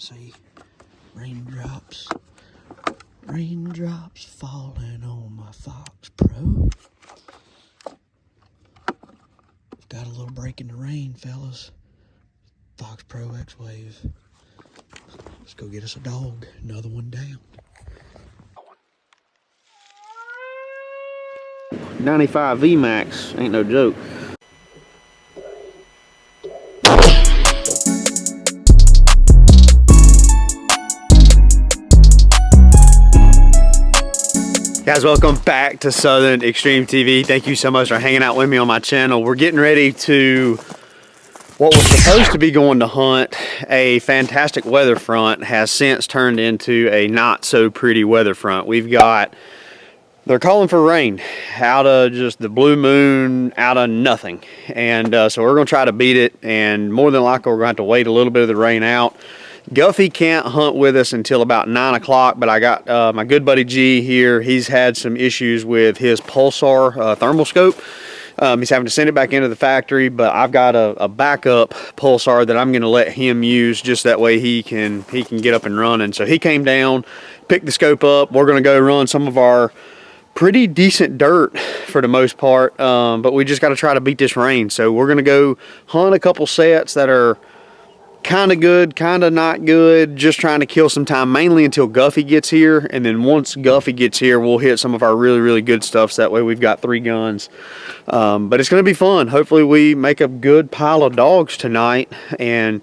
see raindrops. Raindrops falling on my Fox Pro. Got a little break in the rain, fellas. Fox Pro X-Wave. Let's go get us a dog. Another one down. 95 VMAX ain't no joke. Guys, welcome back to Southern Extreme TV. Thank you so much for hanging out with me on my channel. We're getting ready to what was supposed to be going to hunt. A fantastic weather front has since turned into a not so pretty weather front. We've got, they're calling for rain out of just the blue moon, out of nothing. And so we're gonna try to beat it, and more than likely we're gonna have to wait a little bit of the rain out. Guffey can't hunt with us until about 9 o'clock, but I got my good buddy G here. He's had some issues with his Pulsar thermal scope. He's having to send it back into the factory, but I've got a backup Pulsar that I'm going to let him use, just that way he can get up and running. So he came down, picked the scope up. We're going to go run some of our pretty decent dirt for the most part, but we just got to try to beat this rain. So we're going to go hunt a couple sets that are kind of good, kind of not good, just trying to kill some time, mainly until Guffey gets here. And then once Guffey gets here, we'll hit some of our really good stuff, so that way we've got 3 guns. But it's going to be fun. Hopefully we make a good pile of dogs tonight, and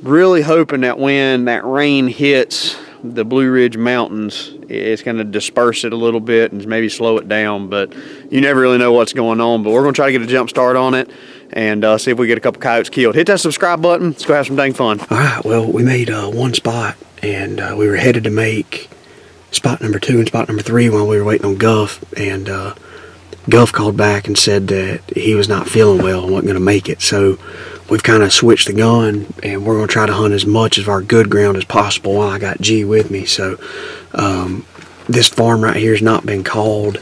really hoping that when that rain hits the Blue Ridge Mountains, it's going to disperse it a little bit and maybe slow it down, but you never really know what's going on. But we're going to try to get a jump start on it and see if we get a couple coyotes killed. Hit that subscribe button. Let's go have some dang fun. All right, well, we made one spot, and we were headed to make spot number 2 and spot number 3 while we were waiting on Guff, and Guff called back and said that he was not feeling well and wasn't going to make it. So we've kind of switched the gun, and we're going to try to hunt as much of our good ground as possible while I got G with me. So this farm right here has not been called.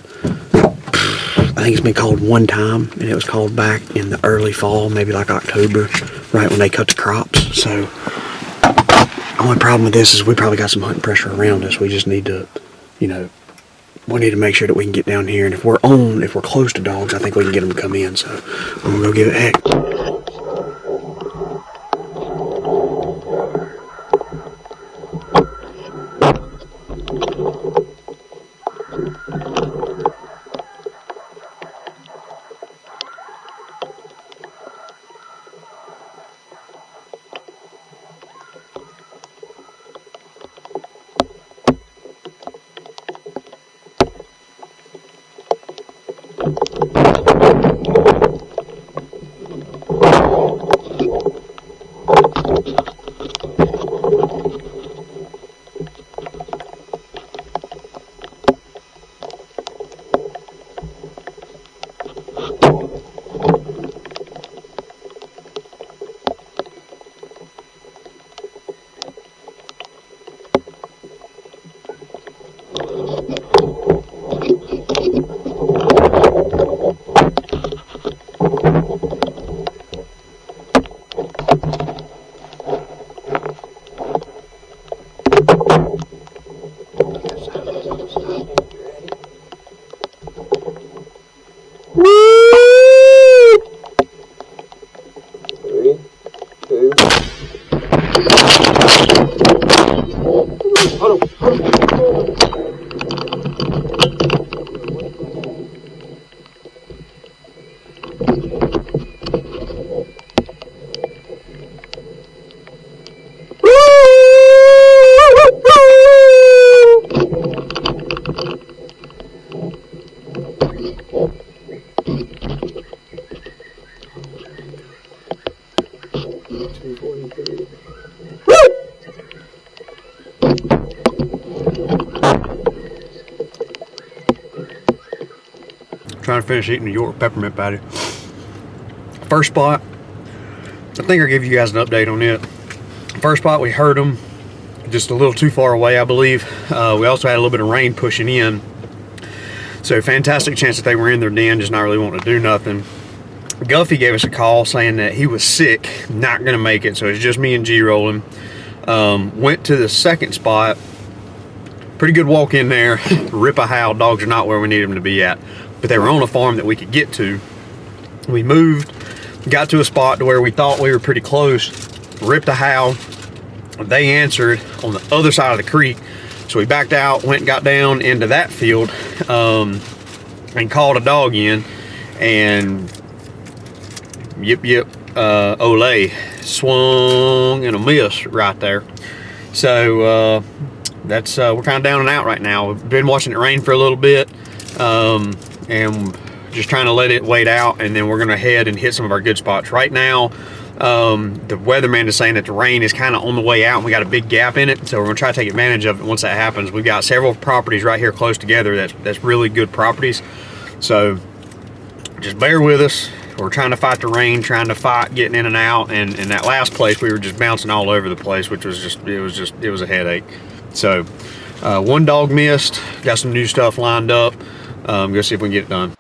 I think it's been called one time, and it was called back in the early fall, maybe like October, right when they cut the crops. So the only problem with this is we probably got some hunting pressure around us. We just need to, you know, we need to make sure that we can get down here, and if we're close to dogs, I think we can get them to come in. So I'm gonna go give it a heck. Trying to finish eating the York peppermint patty. First spot, I think I'll give you guys an update on it. First spot, we heard them just a little too far away, I believe. We also had a little bit of rain pushing in, so fantastic chance that they were in their den, just not really wanting to do nothing. Guffey gave us a call saying that he was sick, not gonna make it, so it's just me and G rolling. Went to the second spot. Pretty good walk in there. Rip a howl. Dogs are not where we need them to be at. But they were on a farm that we could get to. We moved, got to a spot to where we thought we were pretty close. Ripped a howl. They answered on the other side of the creek. So we backed out, went and got down into that field, and called a dog in. And yip, Olay swung and a miss right there. So that's we're kind of down and out right now. We've been watching it rain for a little bit, and just trying to let it wait out, and then we're gonna head and hit some of our good spots. Right now, the weatherman is saying that the rain is kind of on the way out and we got a big gap in it, so we're gonna try to take advantage of it once that happens. We've got several properties right here close together that's really good properties, so just bear with us. We're trying to fight the rain, trying to fight getting in and out, and in that last place we were just bouncing all over the place, which was it was a headache. So one dog missed, got some new stuff lined up. Go see if we can get it done.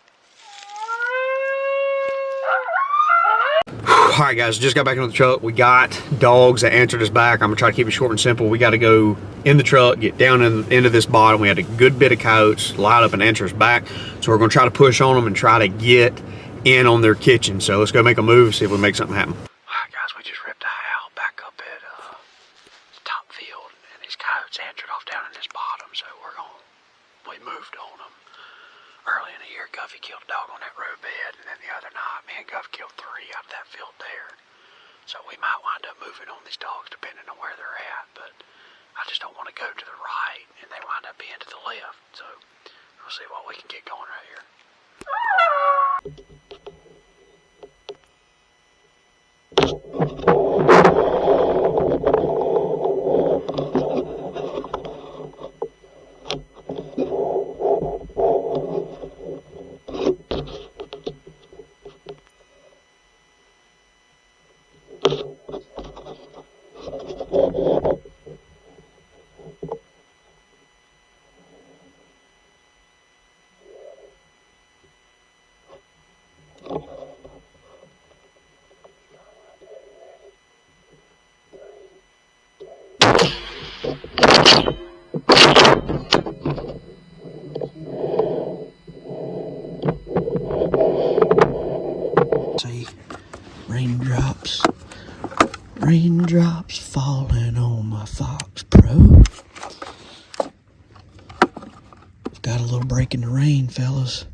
All right, guys, just got back into the truck. We got dogs that answered us back. I'm gonna try to keep it short and simple. We got to go in the truck, get down into this bottom. We had a good bit of coyotes line up and answer us back. So we're gonna try to push on them and try to get in on their kitchen. So let's go make a move, see if we make something happen. All right, guys, we just ripped a howl back up at the top field, and these coyotes answered off down in this bottom. So we moved on them. Early in the year, Guffey killed a dog on that road bed, and then the other night, me and Guff killed 3 out of that field there. So we might wind up moving on these dogs depending on where they're at, but I just don't want to go to the right and they wind up being to the left. So we'll see what we can get going right here. See, raindrops falling on my Fox Pro. We've got a little break in the rain, fellas.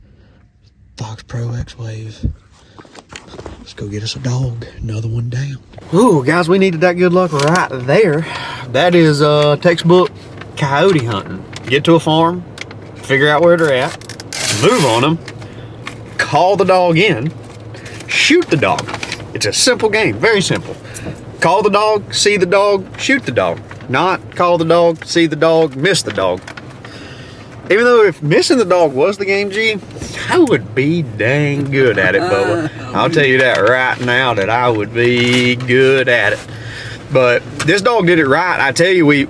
Fox Pro X-Wave. Let's go get us a dog. Another one down. Ooh, guys, we needed that good luck right there. That is textbook coyote hunting. Get to a farm, figure out where they're at, move on them, call the dog in, shoot the dog. It's a simple game, very simple. Call the dog, see the dog, shoot the dog. Not call the dog, see the dog, miss the dog. Even though if missing the dog was the game, G, I would be dang good at it, Bubba. I'll tell you that right now, that I would be good at it. But this dog did it right. I tell you, we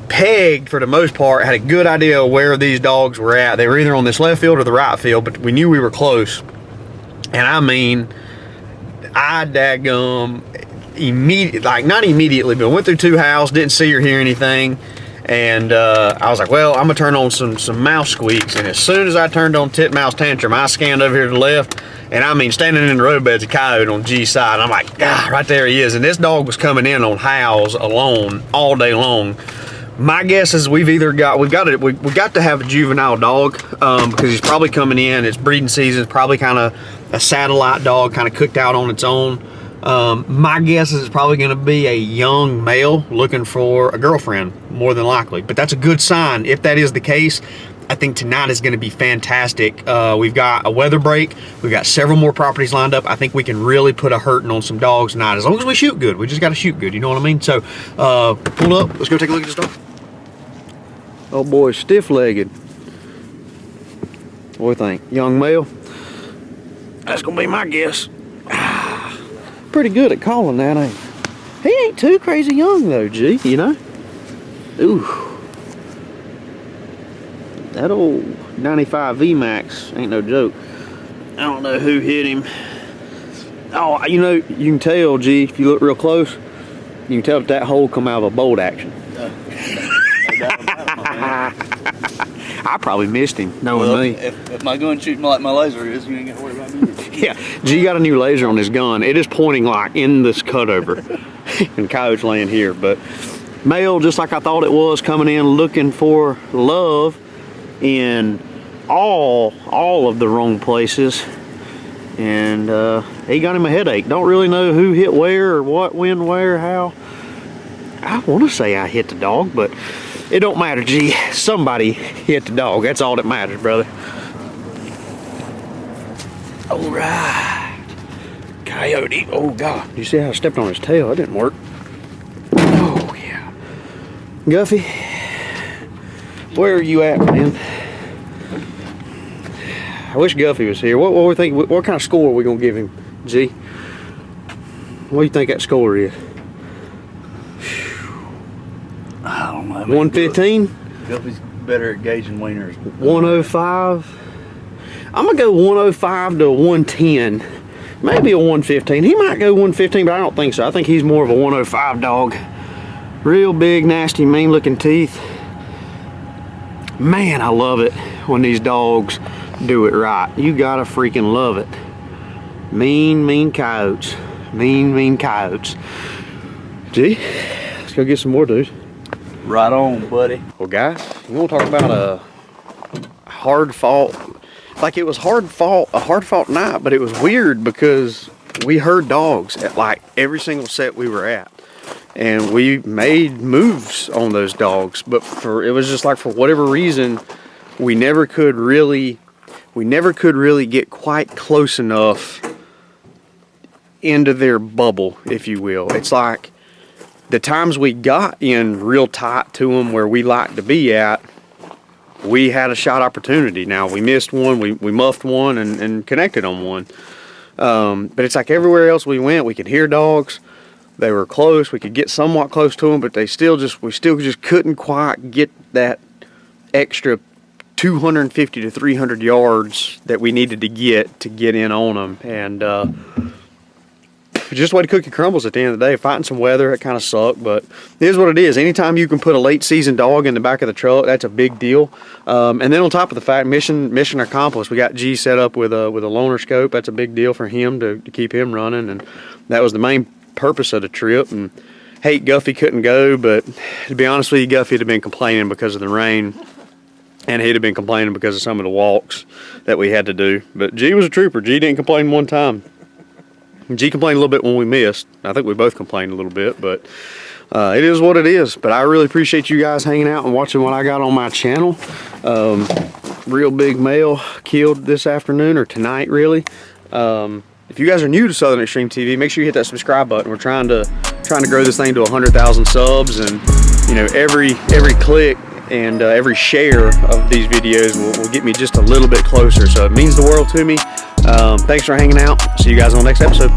pegged for the most part, had a good idea of where these dogs were at. They were either on this left field or the right field, but we knew we were close. And I mean, I daggum immediately, like not immediately, but went through 2 howls, didn't see or hear anything. And I was like, well, I'm gonna turn on some mouse squeaks. And as soon as I turned on titmouse tantrum, I scanned over here to the left, and I mean, standing in the roadbed's a coyote on G's side. And I'm like, ah, right there he is. And this dog was coming in on howls alone all day long. My guess is we've got to have a juvenile dog because he's probably coming in. It's breeding season. It's probably kind of a satellite dog, kind of cooked out on its own. My guess is it's probably going to be a young male looking for a girlfriend, more than likely. But that's a good sign. If that is the case, I think tonight is going to be fantastic. We've got a weather break. We've got several more properties lined up. I think we can really put a hurting on some dogs tonight, as long as we shoot good. We just got to shoot good, you know what I mean? So, pull up. Let's go take a look at this dog. Oh boy, stiff-legged. What do you think? Young male? That's going to be my guess. Pretty good at calling that, ain't he? He ain't too crazy young though, G, you know? Ooh. That old 95 VMAX ain't no joke. I don't know who hit him. Oh, you know, you can tell, G, if you look real close, You can tell that hole come out of a bolt action. I probably missed him, knowing me. If my gun shooting like my laser is, you ain't got to worry about me. Yeah, G got a new laser on his gun. It is pointing like in this cutover. And Coyote's laying here, but male, just like I thought it was, coming in looking for love in all of the wrong places. And he got him a headache. Don't really know who hit where or what, when, where, how. I want to say I hit the dog, but it don't matter, G. Somebody hit the dog. That's all that matters, brother. All right. Coyote. Oh, God. You see how I stepped on his tail? That didn't work. Oh, yeah. Guffy, where are you at, man? I wish Guffy was here. What we think? What kind of score are we gonna give him, G? What do you think that score is? I don't know. 115. Guffy's better at gauging wieners. 105. I'm gonna go 105 to 110. Maybe a 115. He might go 115, but I don't think so. I think he's more of a 105 dog. Real big, nasty, mean-looking teeth. Man, I love it when these dogs do it right. You gotta freaking love it. Mean coyotes. Mean coyotes. Gee, let's go get some more, dude. Right on, buddy. Well, guys, you want to talk about a hard fought? Like, it was a hard fought night, but it was weird because we heard dogs at like every single set we were at, and we made moves on those dogs. But it was just like, for whatever reason, we never could really get quite close enough into their bubble, if you will. It's like the times we got in real tight to them where we like to be at, we had a shot opportunity. Now, we missed one, we muffed one and connected on one. But it's like everywhere else we went, we could hear dogs. They were close, we could get somewhat close to them, but we still just couldn't quite get that extra 250 to 300 yards that we needed to get in on them. And just the way the cookie crumbles at the end of the day. Fighting some weather, it kind of sucked, but it is what it is. Anytime you can put a late season dog in the back of the truck, that's a big deal. And then on top of the fact, mission accomplished. We got G set up with a loaner scope. That's a big deal for him to keep him running, and that was the main purpose of the trip. And hate Guffy couldn't go, but to be honest with you, Guffy had been complaining because of the rain, and he'd have been complaining because of some of the walks that we had to do. But G was a trooper. G didn't complain one time. G complained a little bit when we missed. I think we both complained a little bit, but it is what it is. But I really appreciate you guys hanging out and watching what I got on my channel. Real big male killed this afternoon, or tonight, really. If you guys are new to Southern Extreme TV, make sure you hit that subscribe button. We're trying to grow this thing to 100,000 subs, and you know, every click and every share of these videos will get me just a little bit closer. So it means the world to me. Thanks for hanging out. See you guys on the next episode.